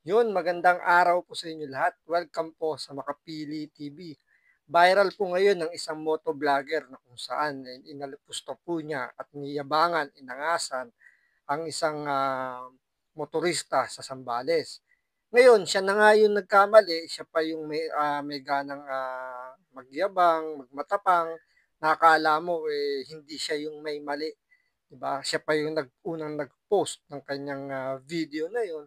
Yun, magandang araw po sa inyo lahat. Welcome po sa Makapili TV. Viral po ngayon ng isang motovlogger na kung saan inalipusto po niya at niyabangan, inangasan ang isang motorista sa Sambales. Ngayon, siya na nga yung nagkamali, siya pa yung may ganang magyabang, magmatapang, nakakala mo hindi siya yung may mali. Diba? Siya pa yung unang nag-post ng kanyang video na yun.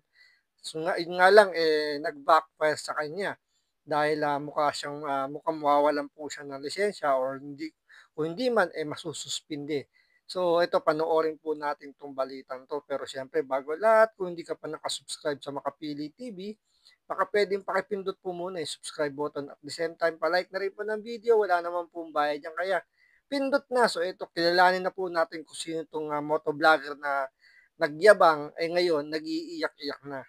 So yun nga lang nag-backfire sa kanya dahil mukhang mawawalan po siya ng lisensya or hindi kung hindi man masususpinde. So ito panoorin po natin tong balitang to pero siyempre bago lahat kung hindi ka pa nakasubscribe sa Makapili TV, baka pwedeng pakipindot po muna yung subscribe button at the same time pa-like na rin po ng video, wala naman pong bayad yan kaya pindot na. So ito kilalanin na po natin kung sino itong motovlogger na nagyabang ngayon nag-iiyak-iyak na.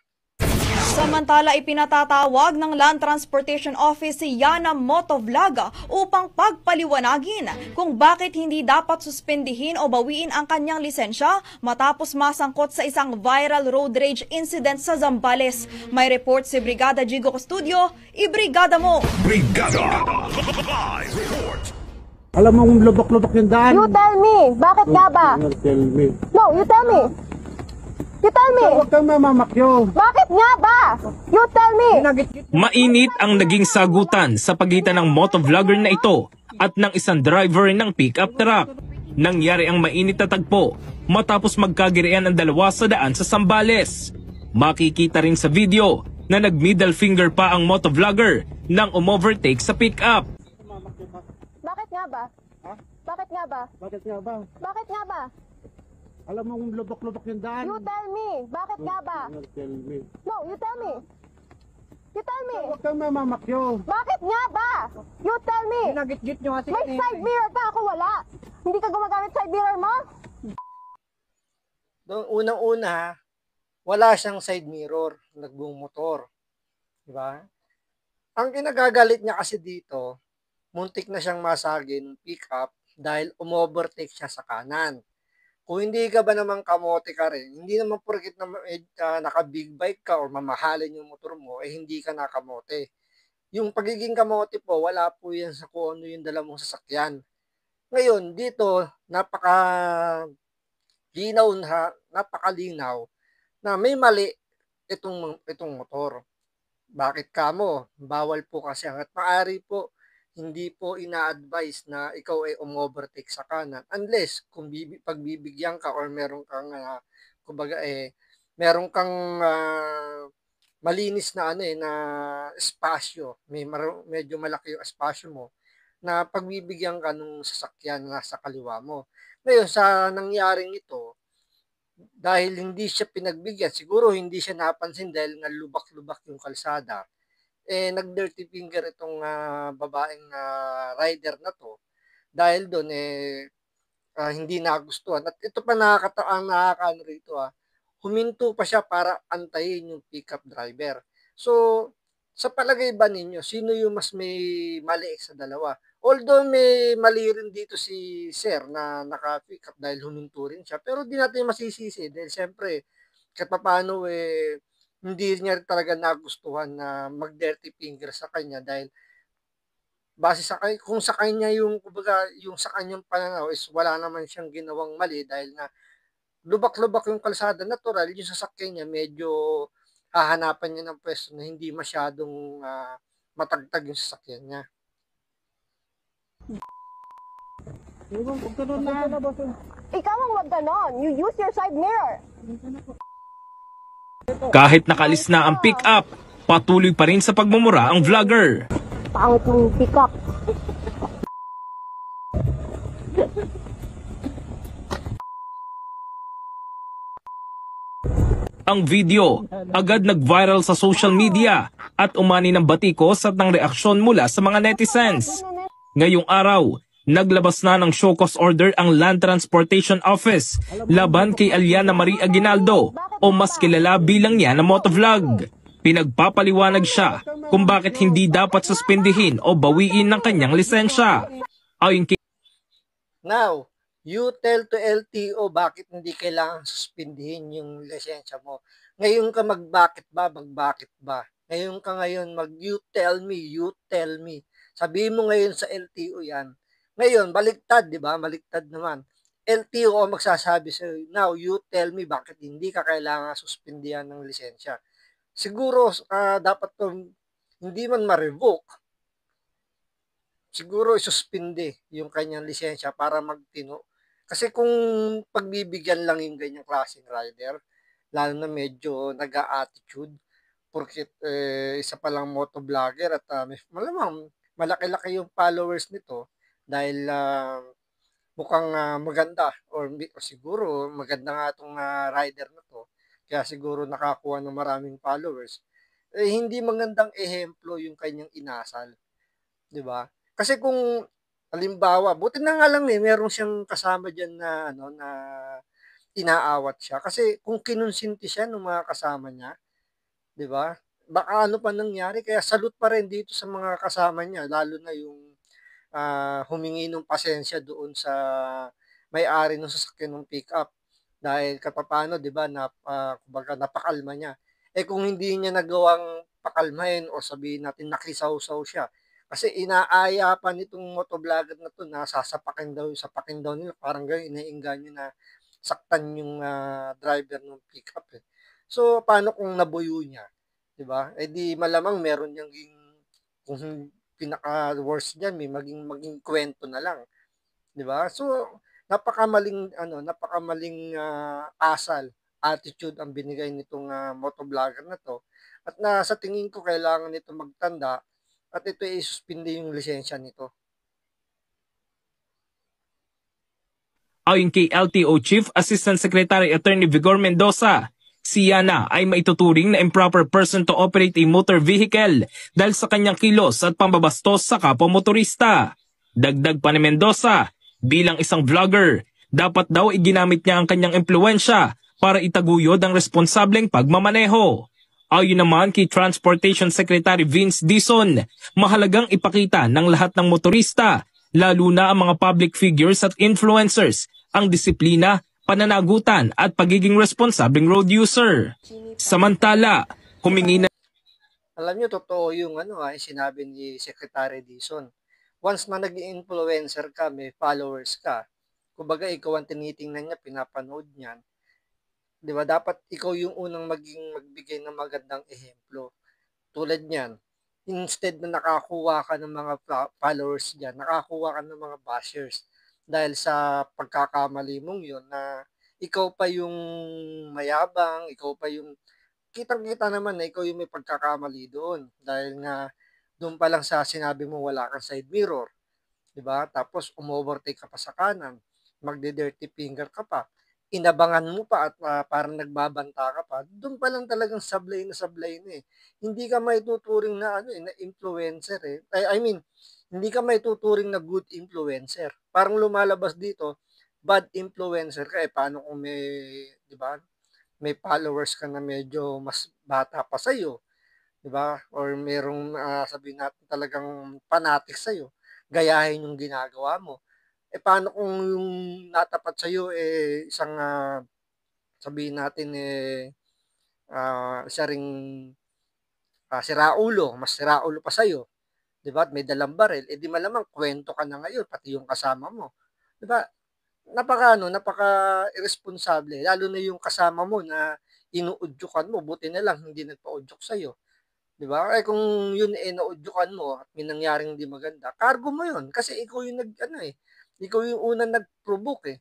Samantala, ipinatatawag ng Land Transportation Office si Yana Motovlog upang pagpaliwanagin kung bakit hindi dapat suspendihin o bawiin ang kanyang lisensya matapos masangkot sa isang viral road rage incident sa Zambales. May report si Brigada Jigo Custodio. Ibrigada mo! Brigada! Live report! Alam mo kung lubok-lubok yung daan. You tell me, bakit nga ba? You tell me. No, you tell me. You tell me. Huwag kang mamamakyo. Bakit nga ba? You tell me. Mainit ang naging sagutan sa pagitan ng motovlogger na ito at ng isang driver ng pickup truck. Nangyari ang mainit na tagpo matapos magkagirian ang dalawa sa daan sa Sambales. Makikita rin sa video na nag-middle finger pa ang motovlogger nang umovertake sa pickup. Bakit nga ba? Ha? Bakit nga ba? Bakit nga ba? Bakit nga ba? Alam mo kung lubok-lubok yung daan. You tell me, bakit nga ba? You tell me. No, you tell me. You tell me. Huwag kang mamamakyo. Bakit nga ba? You tell me. Nagit-git nyo kasi. May side mirror pa, ako wala. Hindi ka gumagamit side mirror mo? Unang-una, wala siyang side mirror, nagbumotor. Diba? Ang kinagagalit niya kasi dito, muntik na siyang masagi ng pick-up dahil umovertake siya sa kanan. Kung hindi ka ba naman kamote ka rin, hindi naman porkit na naka-big bike ka or mamahalin yung motor mo, hindi ka nakamote. Yung pagiging kamote po, wala po yan sa kung ano yung dala mong sasakyan. Ngayon, dito, napakalinaw na may mali itong motor. Bakit kamo? Bawal po kasi hanggat maaari po hindi po ina-advise na ikaw ay umovertake sa kanan unless kung pagbibigyan ka or meron kang kumbaga meron kang malinis na na espasyo, medyo malaki yung espasyo mo na pagbibigyan ka nung sasakyan na sa kaliwa mo. Ngayon sa nangyaring ito, dahil hindi siya pinagbigyan, siguro hindi siya napansin dahil nga lubak-lubak yung kalsada, nag-dirty finger itong babaeng rider na to dahil doon hindi nagustuhan. At ito pa nakakaano rito huminto pa siya para antayin yung pickup driver. So, sa palagay ba ninyo, sino yung mas may mali sa dalawa? Although may mali rin dito si Sir na naka-pick up dahil huminto rin siya, pero di natin masisisi dahil siyempre kahit paano hindi niya talaga nagustuhan na mag-dirty finger sa kanya dahil base sa kung sa kanya yung kumbaga yung sa kanyang pananaw is wala naman siyang ginawang mali dahil na lubak-lubak yung kalsada, natural yung sasakyan niya medyo hahanapan niya ng pwesto na hindi masyadong matagtag yung sasakyan niya. Ikaw ang wag ganon. You use your side mirror. Kahit nakalis na ang pick-up, patuloy pa rin sa pagmumura ang vlogger. Pangit mong pick up. Ang video agad nag-viral sa social media at umani ng batikos at ng reaksyon mula sa mga netizens. Ngayong araw, naglabas na ng show cause order ang Land Transportation Office laban kay Aliana Marie Aguinaldo o mas kilala bilang Yana Motovlog. Pinagpapaliwanag siya kung bakit hindi dapat suspindihin o bawiin ng kanyang lisensya. Ayon kay Now, you tell to LTO bakit hindi kailangan suspindihin yung lisensya mo. Ngayon ka magbakit ba? Ngayon ka ngayon you tell me, you tell me. Sabihin mo ngayon sa LTO yan. Ngayon, baliktad, di ba? Baliktad naman. LTO ang magsasabi sa now, you tell me bakit hindi ka kailangan suspindihan ng lisensya. Siguro, dapat to, hindi man ma-revoke, siguro isuspinde yung kanyang lisensya para magtino. Kasi kung pagbibigyan lang yung ganyang klaseng rider, lalo na medyo nag-a-attitude, porket isa palang motovlogger at malamang malaki-laki yung followers nito dahil mukhang maganda or siguro maganda nga itong rider na to kaya siguro nakakuha ng maraming followers. Hindi magandang ehemplo yung kanyang inasal, 'di ba? Kasi kung halimbawa, buti na nga lang meron siyang kasama diyan na na inaawat siya kasi kung kinonsinti siya ng mga kasama niya, 'di ba? Baka ano pa nangyari kaya salute pa rin dito sa mga kasama niya lalo na yung humingi ng pasensya doon sa may-ari ng sasakyan ng pickup dahil kapapano 'di ba na kumbaga napakalma niya. Kung hindi niya nagawang pakalmahin o sabihin natin nakisaw-saw siya kasi inaaya pa nitong motovlogger na 'to na sapakin daw nila parang gano'n iniengganyo na saktan yung driver ng pickup eh. So paano kung nabuyo niya, 'di ba? Di malamang meron niyang kung pinaka-worst diyan may maging kwento na lang, 'di ba? So napakamaling asal, attitude ang binigay nitong motovlogger na 'to at sa tingin ko kailangan nito magtanda at ito ay suspindi yung lisensya nito. Ayon kay LTO Chief Assistant Secretary Attorney Vigor Mendoza, si Yana ay maituturing na improper person to operate a motor vehicle dahil sa kanyang kilos at pambabastos sa kapwa motorista. Dagdag pa ni Mendoza, bilang isang vlogger, dapat daw iginamit niya ang kanyang impluensya para itaguyod ang responsableng pagmamaneho. Ayon naman kay Transportation Secretary Vince Dizon, mahalagang ipakita ng lahat ng motorista, lalo na ang mga public figures at influencers, ang disiplina, pananagutan at pagiging responsabling road user. Samantala, humingi na Alam niyo totoo yung sinabi ni Secretary Dizon. Once na nag-influencer ka, may followers ka, kumbaga ikaw ang tinitingnan niya, pinapanood niyan, 'di ba? Dapat ikaw yung unang magbigay ng magandang ehemplo. Tulad niyan, instead na nakakuha ka ng mga followers diyan, nakakuha ka ng mga bashers dahil sa pagkakamali mong 'yon na ikaw pa yung mayabang, ikaw pa yung kitang-kita naman na ikaw yung may pagkakamali doon dahil nga doon pa lang sa sinabi mo wala kang side mirror, 'di ba? Tapos umovertake ka pa sa kanan, magde-dirty finger ka pa, inabangan mo pa at parang nagbabanta ka pa, doon pa lang talagang sablay na eh. Hindi ka maituturing na na influencer eh. I mean, hindi ka maituturing na good influencer. Parang lumalabas dito, bad influencer ka eh. Paano kung may, 'di ba? May followers ka na medyo mas bata pa sa iyo, 'di ba? Or merong sabihin natin talagang fanatic sa iyo. Gayahin yung ginagawa mo. Paano kung yung natapat sa iyo isang sabihin natin isa ring siraulo, mas siraulo pa sa iyo, 'di ba? At may dalang baril, di malamang kwento ka na ngayon pati yung kasama mo. 'Di ba? Napaka irresponsable lalo na yung kasama mo na inuudyukan mo, buti na lang hindi nagpa-udyok sa iyo. 'Di ba? Kung yun naudyukan mo at may nangyaring hindi maganda, cargo mo yun kasi ikaw yung ikaw yung unang nag-provoke eh.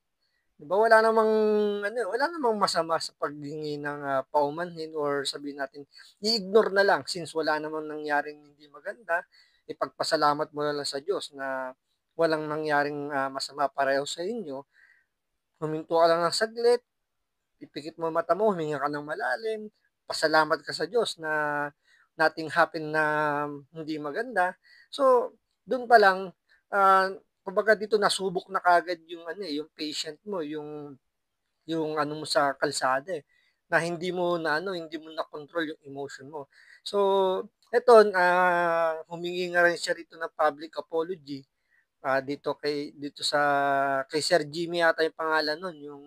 'Di ba? Wala namang masama sa paghingi ng paumanhin or sabihin natin i-ignore na lang since wala namang nangyaring hindi maganda, ipagpasalamat mo na lang sa Diyos na walang nangyaring masama pareho sa inyo. Huminto ka lang ng saglit, ipikit mo mata mo, huminga ka ng malalim, pasalamat ka sa Diyos na nothing happen na hindi maganda. So, doon pa lang, kumbaga dito nasubok na kagad yung yung patient mo, yung mo sa kalsada na hindi mo na control yung emotion mo. So, eto humingi nga rin siya rito ng public apology dito sa kay Sir Jimmy yata yung pangalan nun, yung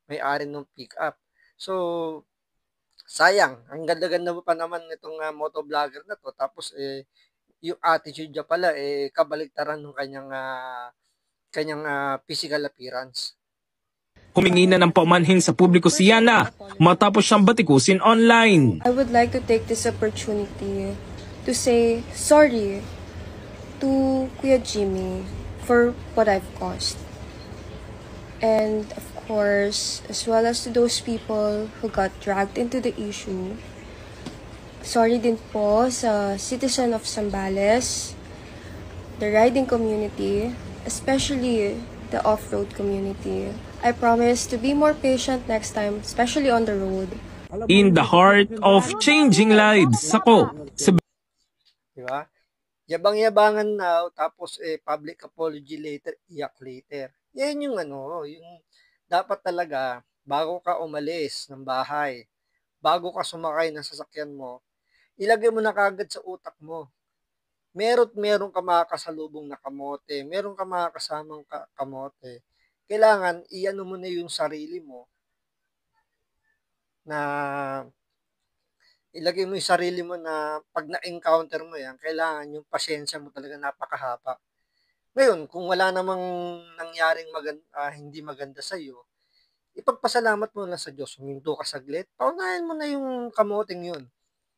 may-ari ng pickup. So, Sayang, ang ganda-ganda mo pa naman nitong motovlogger na 'to tapos, yung attitude niya pala, kabaliktaran nung kanyang physical appearance. Humingi na ng paumanhin sa publiko si Yana matapos siyang batikusin online. I would like to take this opportunity to say sorry to Kuya Jimmy for what I've caused. And of course, as well as to those people who got dragged into the issue. Sorry din po sa citizen of Zambales, the riding community, especially the off-road community. I promise to be more patient next time, especially on the road. In the heart of changing lives, ako, si Di ba? Yabang-yabangan now, tapos public apology later, iyak later. Yan yung yung dapat talaga, bago ka umalis ng bahay, bago ka sumakay ng sasakyan mo, ilagay mo na kagad sa utak mo. Meron ka makakasalubong na kamote, meron ka makakasamang kamote. Kailangan, iano mo na yung sarili mo na ilagay mo yung sarili mo na pag na-encounter mo yan, kailangan yung pasyensya mo talaga napakahaba. Ngayon, kung wala namang nangyaring hindi maganda sa iyo, ipagpasalamat mo lang sa Diyos. Huminto ka saglit, paunahin mo na yung kamoting yun.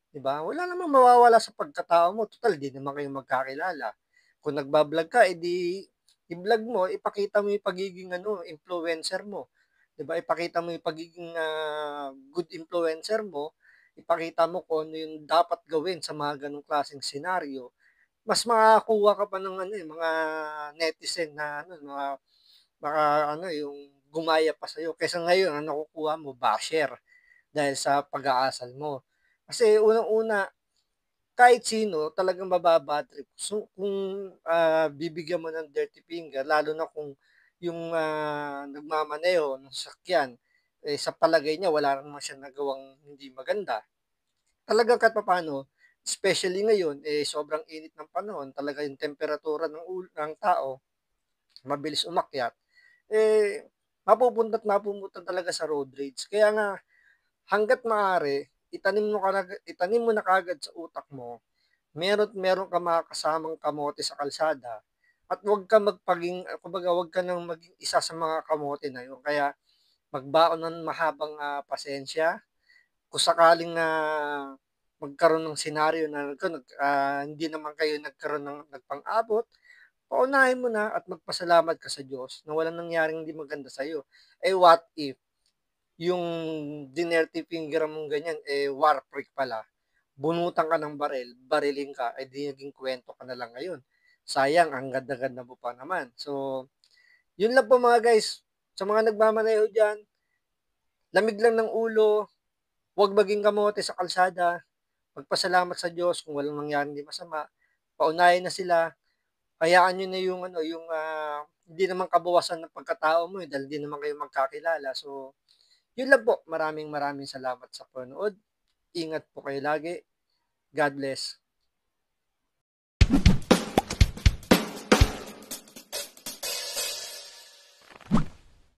'Di ba? Wala namang mawawala sa pagkatao mo. Total, di naman kayo magkakilala. Kung nagba-vlog ka, edi i-vlog mo, ipakita mo yung pagiging influencer mo. 'Di ba? Ipakita mo yung pagiging good influencer mo. Ipakita mo kung ano yung dapat gawin sa mga ganung klaseng senaryo. Mas makakuha ka pa ng mga netizen na yung gumaya pa sa'yo. Kaysa ngayon, ang nakukuha mo, basher dahil sa pag-aasal mo. Kasi unang-una, kahit sino talagang mababadtrip. So, kung bibigyan mo ng dirty finger, lalo na kung yung nagmamaneho ng sasakyan, sa palagay niya, wala naman siya nagawang hindi maganda. Talagang kahit papaano, especially ngayon, sobrang init ng panahon, talaga yung temperatura ng tao, mabilis umakyat, mapupunta talaga sa road rage. Kaya nga, hangga't maaari, itanim mo na kagad sa utak mo, meron ka makakasamang kamote sa kalsada, at huwag ka nang maging isa sa mga kamote na yun. Kaya, magbaon ng mahabang pasensya. Kung sakaling magkaroon ng senaryo na hindi naman kayo nagpang-abot, paunahin mo na at magpasalamat ka sa Diyos na walang nangyaring hindi maganda sa'yo. What if yung dinerty finger mong ganyan, war freak pala, bunutan ka ng barilin ka, di naging kwento ka na lang ngayon. Sayang, ang ganda-ganda mo pa naman. So, yun lang po mga guys. Sa mga nagmamaneho dyan, lamig lang ng ulo, huwag maging kamote sa kalsada, magpasalamat sa Diyos kung walang nangyari hindi masama, paunahin na sila, hayaan nyo na yung hindi naman kabawasan ng pagkatao mo, dahil hindi naman kayo magkakilala. So, yun lang po. Maraming salamat sa panood. Ingat po kayo lagi. God bless.